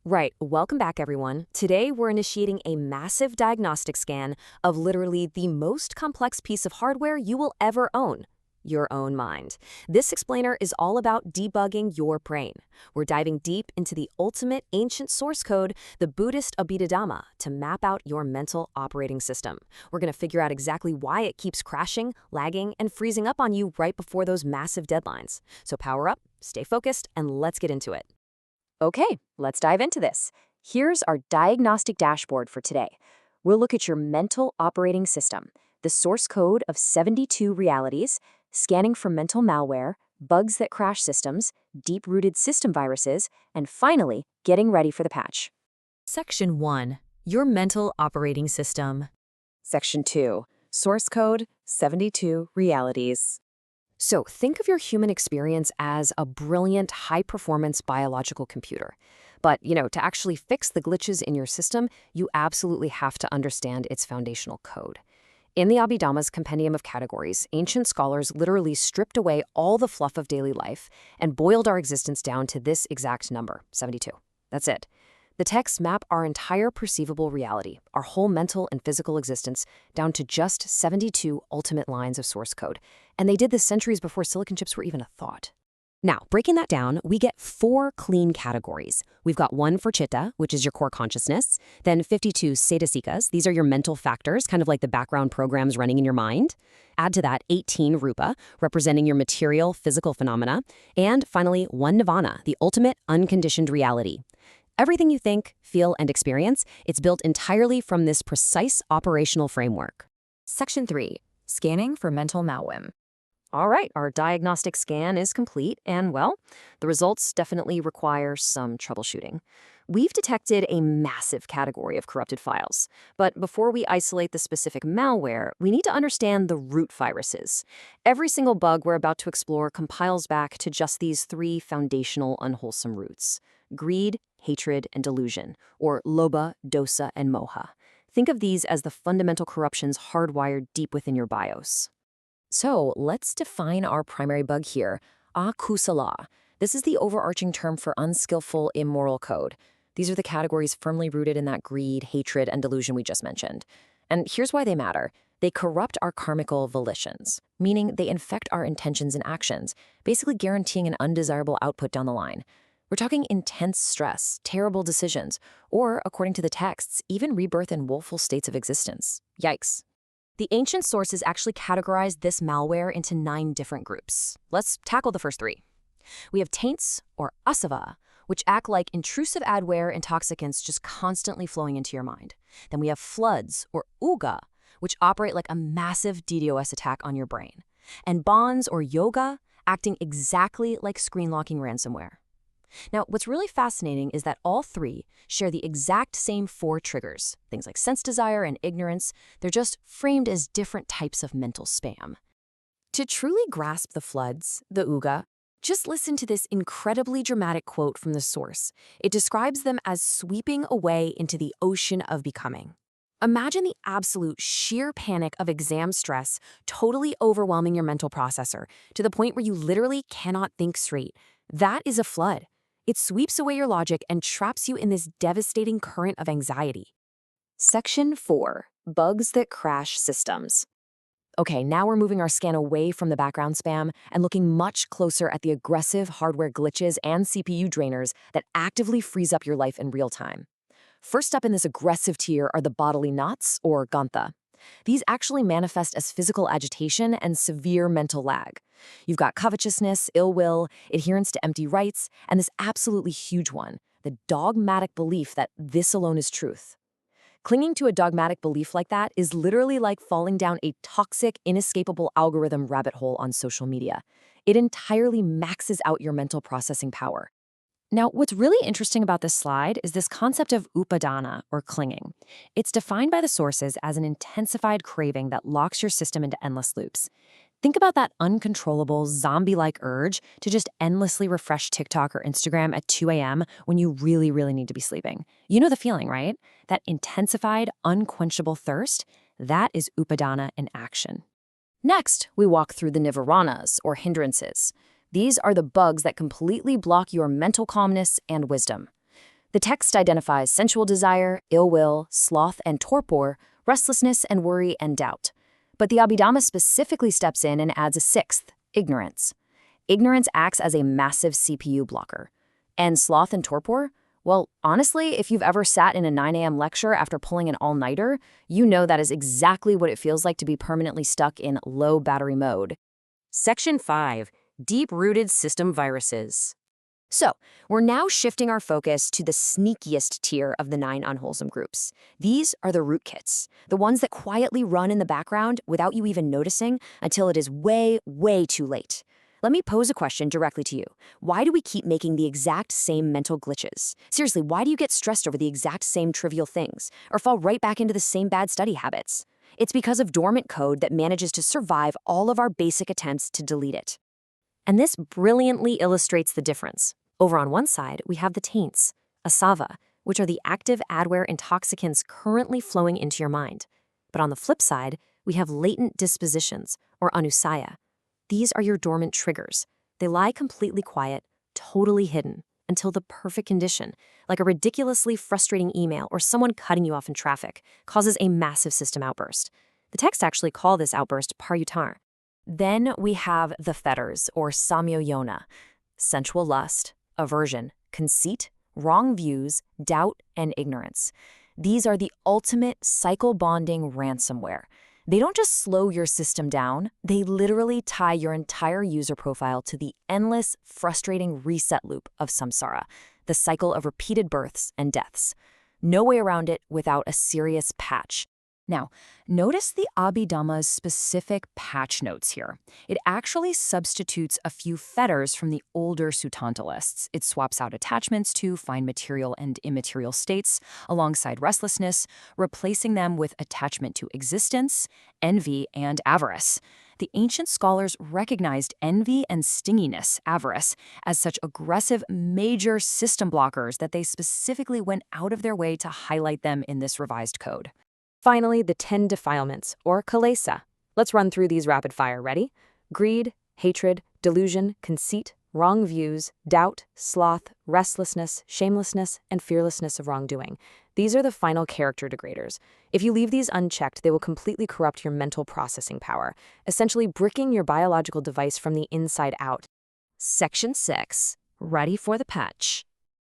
Right, welcome back everyone. Today we're initiating a massive diagnostic scan of literally the most complex piece of hardware you will ever own, your own mind. This explainer is all about debugging your brain. We're diving deep into the ultimate ancient source code, the Buddhist Abhidhamma, to map out your mental operating system. We're going to figure out exactly why it keeps crashing, lagging, and freezing up on you right before those massive deadlines. So power up, stay focused, and let's get into it. Okay, let's dive into this. Here's our diagnostic dashboard for today. We'll look at your mental operating system, the source code of 72 realities, scanning for mental malware, bugs that crash systems, deep-rooted system viruses, and finally, getting ready for the patch. Section 1. Your mental operating system. Section 2. Source code 72 realities. So think of your human experience as a brilliant, high-performance biological computer. But, to actually fix the glitches in your system, you absolutely have to understand its foundational code. In the Abhidhamma's Compendium of Categories, ancient scholars literally stripped away all the fluff of daily life and boiled our existence down to this exact number, 72. That's it. The texts map our entire perceivable reality, our whole mental and physical existence, down to just 72 ultimate lines of source code. And they did this centuries before silicon chips were even a thought. Now, breaking that down, we get 4 clean categories. We've got 1 for chitta, which is your core consciousness, then 52 cetasikas, these are your mental factors, kind of like the background programs running in your mind. Add to that 18 rupa, representing your material, physical phenomena, and finally 1 nirvana, the ultimate unconditioned reality. Everything you think, feel, and experience, it's built entirely from this precise operational framework. Section 3. Scanning for mental malware. All right, our diagnostic scan is complete, and well, the results definitely require some troubleshooting. We've detected a massive category of corrupted files, but before we isolate the specific malware, we need to understand the root viruses. Every single bug we're about to explore compiles back to just these 3 foundational unwholesome roots: greed, hatred, and delusion, or lobha, dosa, and moha. Think of these as the fundamental corruptions hardwired deep within your BIOS. So let's define our primary bug here, akusala. This is the overarching term for unskillful, immoral code. These are the categories firmly rooted in that greed, hatred, and delusion we just mentioned. And here's why they matter. They corrupt our karmical volitions, meaning they infect our intentions and actions, basically guaranteeing an undesirable output down the line. We're talking intense stress, terrible decisions, or, according to the texts, even rebirth in woeful states of existence. Yikes. The ancient sources actually categorized this malware into 9 different groups. Let's tackle the first 3. We have taints, or asava, which act like intrusive adware intoxicants just constantly flowing into your mind. Then we have floods, or uga, which operate like a massive DDoS attack on your brain. And bonds, or yoga, acting exactly like screen-locking ransomware. Now, what's really fascinating is that all 3 share the exact same 4 triggers. Things like sense desire and ignorance, they're just framed as different types of mental spam. To truly grasp the floods, the uga, just listen to this incredibly dramatic quote from the source. It describes them as sweeping away into the ocean of becoming. Imagine the absolute sheer panic of exam stress totally overwhelming your mental processor to the point where you literally cannot think straight. That is a flood. It sweeps away your logic and traps you in this devastating current of anxiety. Section 4. Bugs that crash systems. Okay, now we're moving our scan away from the background spam and looking much closer at the aggressive hardware glitches and CPU drainers that actively freeze up your life in real time. First up in this aggressive tier are the bodily knots, or gantha. These actually manifest as physical agitation and severe mental lag. You've got covetousness, ill will, adherence to empty rights, and this absolutely huge one, the dogmatic belief that this alone is truth. Clinging to a dogmatic belief like that is literally like falling down a toxic, inescapable algorithm rabbit hole on social media. It entirely maxes out your mental processing power. Now, what's really interesting about this slide is this concept of upadana, or clinging. It's defined by the sources as an intensified craving that locks your system into endless loops. Think about that uncontrollable, zombie-like urge to just endlessly refresh TikTok or Instagram at 2 a.m. when you really, really need to be sleeping. You know the feeling, right? That intensified, unquenchable thirst, that is upadana in action. Next, we walk through the nivaranas, or hindrances. These are the bugs that completely block your mental calmness and wisdom. The text identifies sensual desire, ill will, sloth and torpor, restlessness and worry and doubt. But the Abhidhamma specifically steps in and adds a sixth, ignorance. Ignorance acts as a massive CPU blocker. And sloth and torpor? Well, honestly, if you've ever sat in a 9 a.m. lecture after pulling an all-nighter, you know that is exactly what it feels like to be permanently stuck in low battery mode. Section 5. Deep-rooted system viruses. So, we're now shifting our focus to the sneakiest tier of the 9 unwholesome groups. These are the rootkits, the ones that quietly run in the background without you even noticing until it is way, way too late. Let me pose a question directly to you. Why do we keep making the exact same mental glitches? Seriously, why do you get stressed over the exact same trivial things, or fall right back into the same bad study habits? It's because of dormant code that manages to survive all of our basic attempts to delete it. And this brilliantly illustrates the difference. Over on one side, we have the taints, asava, which are the active adware intoxicants currently flowing into your mind. But on the flip side, we have latent dispositions, or anusaya. These are your dormant triggers. They lie completely quiet, totally hidden, until the perfect condition, like a ridiculously frustrating email or someone cutting you off in traffic, causes a massive system outburst. The texts actually call this outburst paryutar. Then we have the fetters, or samyoyona, sensual lust, aversion, conceit, wrong views, doubt, and ignorance. These are the ultimate cycle-bonding ransomware. They don't just slow your system down, they literally tie your entire user profile to the endless, frustrating reset loop of samsara, the cycle of repeated births and deaths. No way around it without a serious patch. Now, notice the Abhidhamma's specific patch notes here. It actually substitutes a few fetters from the older Sutanta lists. It swaps out attachments to fine material and immaterial states alongside restlessness, replacing them with attachment to existence, envy, and avarice. The ancient scholars recognized envy and stinginess, avarice, as such aggressive major system blockers that they specifically went out of their way to highlight them in this revised code. Finally, the 10 defilements, or kilesa. Let's run through these rapid fire. Ready? Greed, hatred, delusion, conceit, wrong views, doubt, sloth, restlessness, shamelessness, and fearlessness of wrongdoing. These are the final character degraders. If you leave these unchecked, they will completely corrupt your mental processing power, essentially bricking your biological device from the inside out. Section 6. Ready for the patch.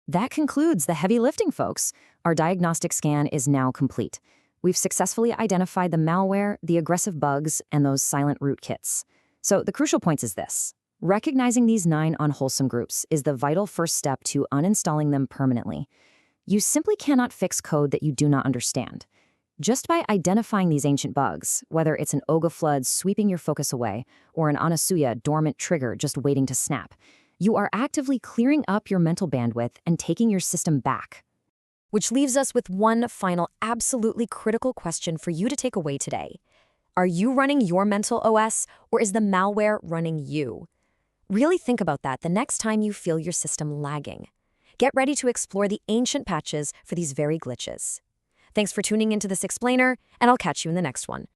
That concludes the heavy lifting, folks. Our diagnostic scan is now complete. We've successfully identified the malware, the aggressive bugs, and those silent rootkits. So the crucial point is this. Recognizing these 9 unwholesome groups is the vital first step to uninstalling them permanently. You simply cannot fix code that you do not understand. Just by identifying these ancient bugs, whether it's an Oga flood sweeping your focus away or an Anasuya dormant trigger just waiting to snap, you are actively clearing up your mental bandwidth and taking your system back. Which leaves us with one final, absolutely critical question for you to take away today. Are you running your mental OS, or is the malware running you? Really think about that the next time you feel your system lagging. Get ready to explore the ancient patches for these very glitches. Thanks for tuning into this explainer, and I'll catch you in the next one.